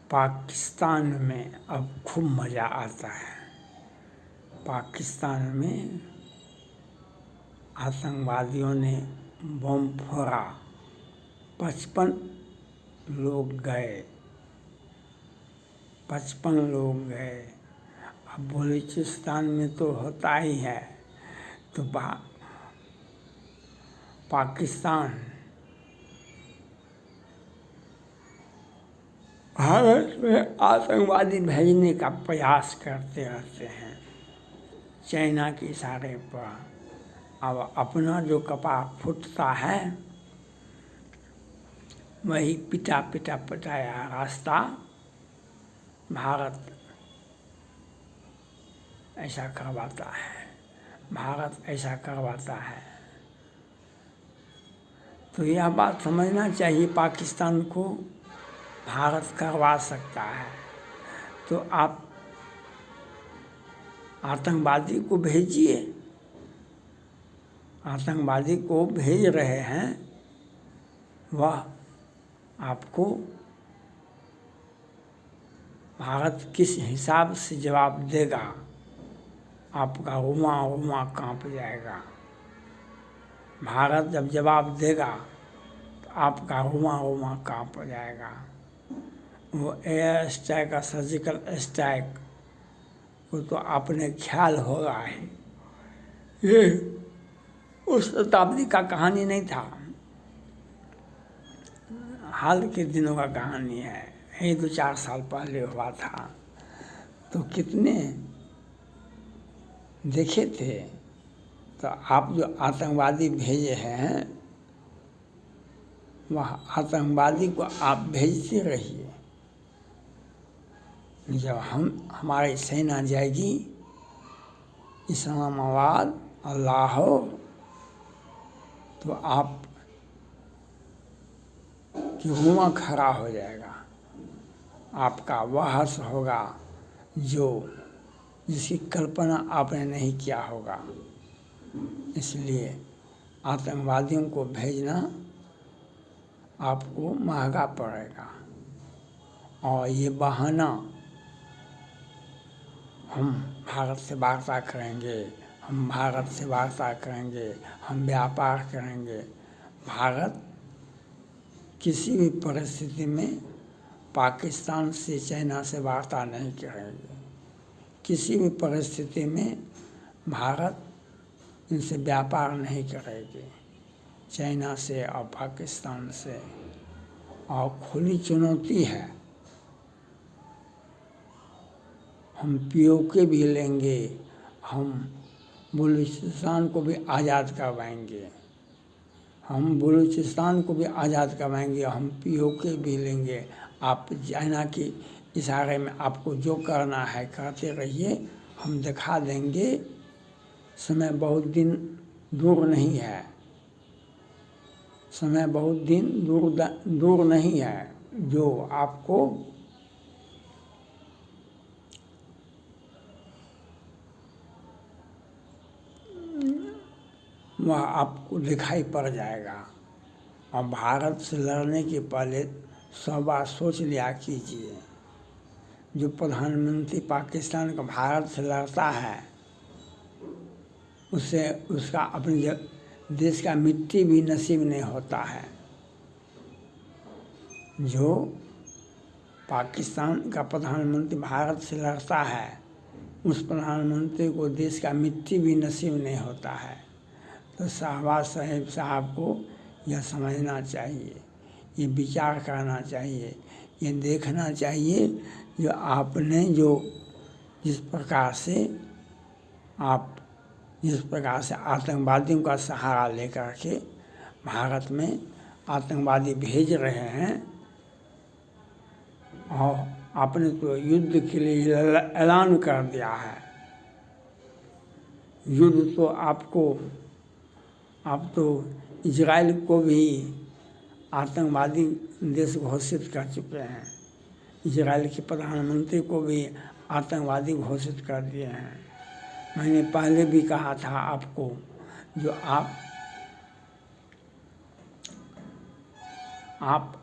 पाकिस्तान में अब खूब मज़ा आता है। पाकिस्तान में आतंकवादियों ने बम फोड़ा, 55 लोग गए। अब बलूचिस्तान में तो होता ही है। तो पाकिस्तान भारत में आतंकवादी भेजने का प्रयास करते रहते हैं चाइना के इशारे पर। अब अपना जो कपार फूटता है वही पिटा पटाया रास्ता भारत ऐसा करवाता है। तो यह बात समझना चाहिए, पाकिस्तान को भारत करवा सकता है। तो आप आतंकवादी को भेजिए, आतंकवादी को भेज रहे हैं, वह आपको भारत किस हिसाब से जवाब देगा, आपका रुआ कांप जाएगा। भारत जब जवाब देगा तो आपका रुआ कांप जाएगा। वो एयर स्ट्राइक का सर्जिकल स्ट्राइक वो तो आपने ख्याल होगा ही, ये उस शताब्दी का कहानी नहीं था, हाल के दिनों का कहानी है। ये 2-4 साल पहले हुआ था। तो कितने देखे थे। तो आप जो आतंकवादी भेजे हैं वह आतंकवादी को आप भेजते रहिए। जब हमारी सेना जाएगी इस्लामाबाद और लाहौर, तो आप कि रुआ खड़ा हो जाएगा, आपका वह हर्ष होगा जिसकी कल्पना आपने नहीं किया होगा। इसलिए आतंकवादियों को भेजना आपको महंगा पड़ेगा। और ये बहाना हम भारत से वार्ता करेंगे, हम व्यापार करेंगे, भारत किसी भी परिस्थिति में पाकिस्तान से चाइना से वार्ता नहीं करेंगे। किसी भी परिस्थिति में भारत इनसे व्यापार नहीं करेगी, चाइना से और पाकिस्तान से। और खुली चुनौती है, हम पीओके भी लेंगे, हम बलूचिस्तान को भी आज़ाद करवाएंगे, हम पीओके भी लेंगे। आप चाइना के इशारे में आपको जो करना है करते रहिए, हम दिखा देंगे। समय बहुत दिन दूर नहीं है, जो आपको वह आपको दिखाई पड़ जाएगा। और भारत से लड़ने के पहले 100 बार सोच लिया कीजिए। जो प्रधानमंत्री पाकिस्तान का भारत से लड़ता है उसका अपने देश का मिट्टी भी नसीब नहीं होता है। जो पाकिस्तान का प्रधानमंत्री भारत से लड़ता है उस प्रधानमंत्री को देश का मिट्टी भी नसीब नहीं होता है। तो शहबाज शरीफ साहब को यह समझना चाहिए, ये विचार करना चाहिए, ये देखना चाहिए जो आपने जिस प्रकार से आतंकवादियों का सहारा लेकर के भारत में आतंकवादी भेज रहे हैं। और आपने तो युद्ध के लिए ऐलान कर दिया है। युद्ध तो आप तो इजराइल को भी आतंकवादी देश घोषित कर चुके हैं, इजराइल के प्रधानमंत्री को भी आतंकवादी घोषित कर दिए हैं। मैंने पहले भी कहा था आपको, जो आप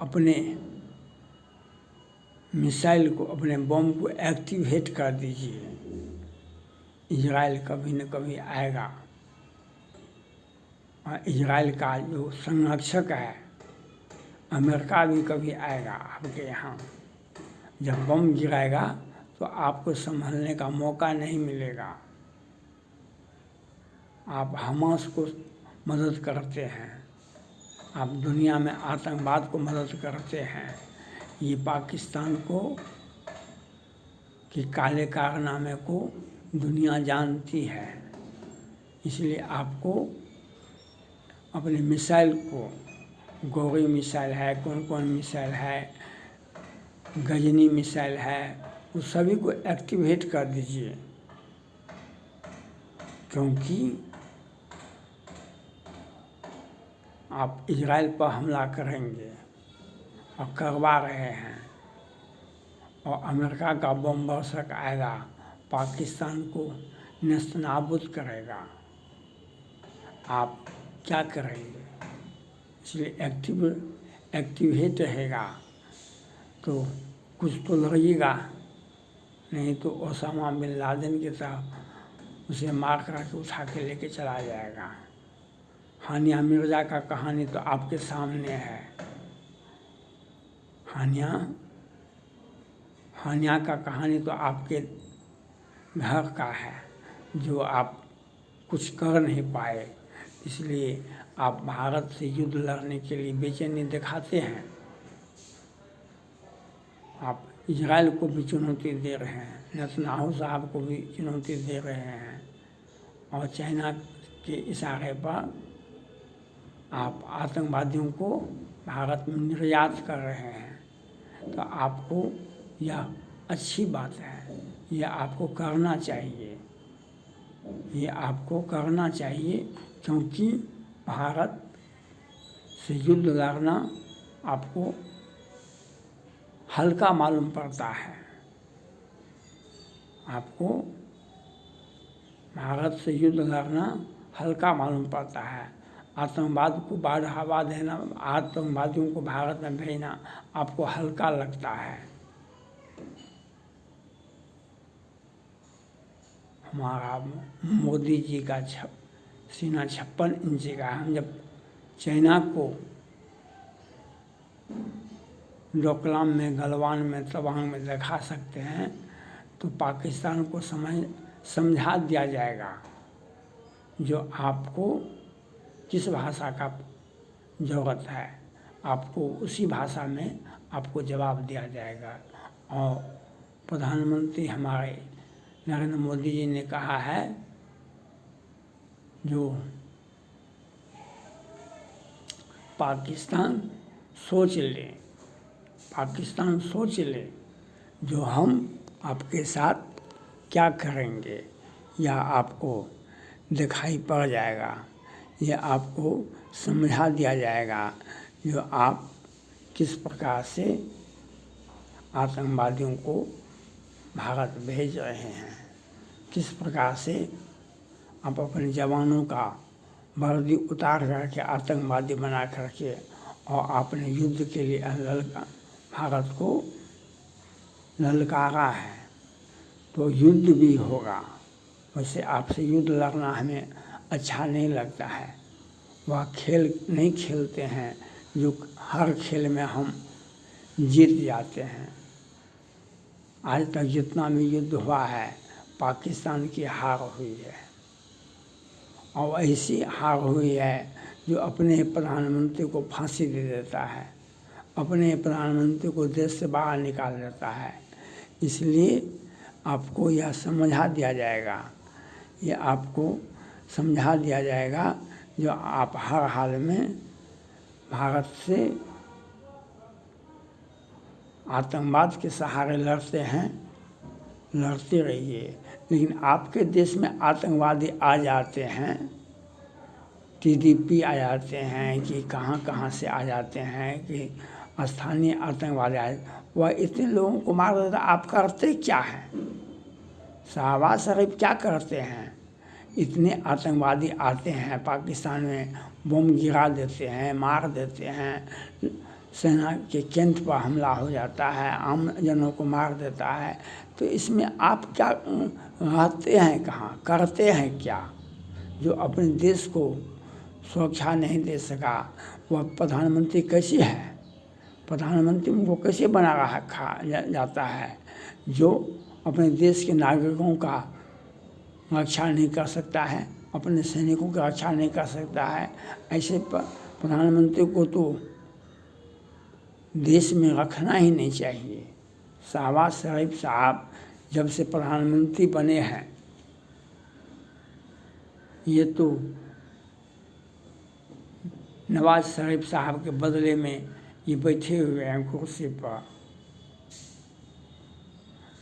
अपने मिसाइल को, अपने बम को एक्टिवेट कर दीजिए। इजराइल कभी न कभी आएगा और इजराइल का जो संरक्षक है अमेरिका भी कभी आएगा आपके यहाँ। जब बम गिराएगा तो आपको संभलने का मौका नहीं मिलेगा। आप हमास को मदद करते हैं, आप दुनिया में आतंकवाद को मदद करते हैं। ये पाकिस्तान को कि काले कारनामे को दुनिया जानती है, इसलिए आपको अपने मिसाइल को, गौरी मिसाइल है, कौन कौन मिसाइल है, गजनी मिसाइल है, उस सभी को एक्टिवेट कर दीजिए। क्योंकि आप इजराइल पर हमला करेंगे और करवा रहे हैं, और अमेरिका का बम वर्षक आएगा, पाकिस्तान को नेस्तनाबूद करेगा। आप क्या करेंगे? इसलिए एक्टिवेट रहेगा तो कुछ तो लड़िएगा, नहीं तो ओसामा बिन लादेन की तरह उसे मार कर के उठा के लेके चला जाएगा। हानिया मिर्ज़ा का कहानी तो आपके सामने है। हानिया का कहानी तो आपके घर का है, जो आप कुछ कर नहीं पाए, इसलिए आप भारत से युद्ध लड़ने के लिए बेचैनी दिखाते हैं। आप इजराइल को भी चुनौती दे रहे हैं, नेतन्याहू साहब को भी चुनौती दे रहे हैं, और चाइना के इशारे पर आप आतंकवादियों को भारत में निर्यात कर रहे हैं। तो आपको यह अच्छी बात है, यह आपको करना चाहिए, ये आपको करना चाहिए, क्योंकि भारत से युद्ध लड़ना आपको हल्का मालूम पड़ता है। आपको भारत से युद्ध लड़ना हल्का मालूम पड़ता है। आतंकवाद को बढ़ावा देना, आतंकवादियों को भारत में भेजना आपको हल्का लगता है। हमारा मोदी जी का सीना 56 इंच का है। हम जब चाइना को डोकलाम में, गलवान में, तवांग में दिखा सकते हैं, तो पाकिस्तान को समझा दिया जाएगा जो आपको किस भाषा का ज़रूरत है, आपको उसी भाषा में आपको जवाब दिया जाएगा। और प्रधानमंत्री हमारे नरेंद्र मोदी जी ने कहा है, जो पाकिस्तान सोच ले, पाकिस्तान सोच ले जो हम आपके साथ क्या करेंगे, यह आपको दिखाई पड़ जाएगा, यह आपको समझा दिया जाएगा जो आप किस प्रकार से आतंकवादियों को भारत भेज रहे हैं, किस प्रकार से आप अपने जवानों का वर्दी उतार करके आतंकवादी बना करके और आपने युद्ध के लिए भारत को ललकारा है। तो युद्ध भी होगा, वैसे आपसे युद्ध लड़ना हमें अच्छा नहीं लगता है। वह खेल नहीं खेलते हैं जो हर खेल में हम जीत जाते हैं। आज तक जितना भी युद्ध हुआ है, पाकिस्तान की हार हुई है, और ऐसी हार हुई है जो अपने प्रधानमंत्री को फांसी दे देता है, अपने प्रधानमंत्री को देश से बाहर निकाल देता है। इसलिए आपको यह समझा दिया जाएगा, ये आपको समझा दिया जाएगा जो आप हर हाल में भारत से आतंकवाद के सहारे लड़ते हैं, लड़ते रहिए। लेकिन आपके देश में आतंकवादी आ जाते हैं, TDP आ जाते हैं, कि कहाँ कहाँ से आ जाते हैं, कि स्थानीय आतंकवादी आए, वह इतने लोगों को मार देता। आप करते क्या हैं? शहबाज शरीफ क्या करते हैं? इतने आतंकवादी आते हैं पाकिस्तान में, बम गिरा देते हैं, मार देते हैं, सेना के केंद्र पर हमला हो जाता है, आम जनों को मार देता है, तो इसमें आप क्या रहते हैं कहाँ, करते हैं क्या? जो अपने देश को सुरक्षा नहीं दे सका वह प्रधानमंत्री कैसे है? प्रधानमंत्री उनको कैसे बना रखा जाता है? जो अपने देश के नागरिकों का रक्षा नहीं कर सकता है, अपने सैनिकों की रक्षा नहीं कर सकता है, ऐसे प्रधानमंत्री को तो देश में रखना ही नहीं चाहिए। शहबाज शरीफ साहब जब से प्रधानमंत्री बने हैं, ये तो नवाज शरीफ साहब के बदले में ये बैठे हुए हैं कुर्सी पर।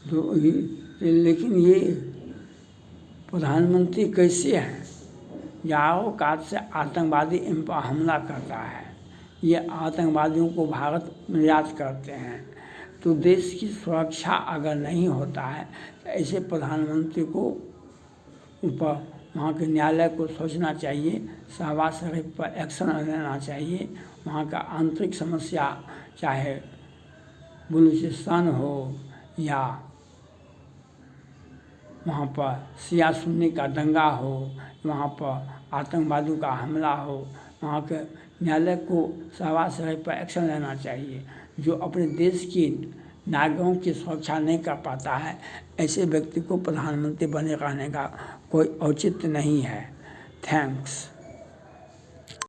तो लेकिन ये प्रधानमंत्री कैसे हैं? यारों काट से आतंकवादी इन पर हमला करता है, ये आतंकवादियों को भारत निर्यात करते हैं। तो देश की सुरक्षा अगर नहीं होता है तो ऐसे प्रधानमंत्री को ऊपर वहाँ के न्यायालय को सोचना चाहिए, शहबाज शरीफ पर एक्शन लेना चाहिए। वहाँ का आंतरिक समस्या चाहे बलूचिस्तान हो या वहाँ पर शिया सुन्नी का दंगा हो, वहाँ पर आतंकवादियों का हमला हो, वहाँ के न्यायालय को शहबाज शरीफ पर एक्शन लेना चाहिए। जो अपने देश की नागरिकों की सुरक्षा नहीं कर पाता है, ऐसे व्यक्ति को प्रधानमंत्री बने रहने का कोई औचित्य नहीं है। थैंक्स।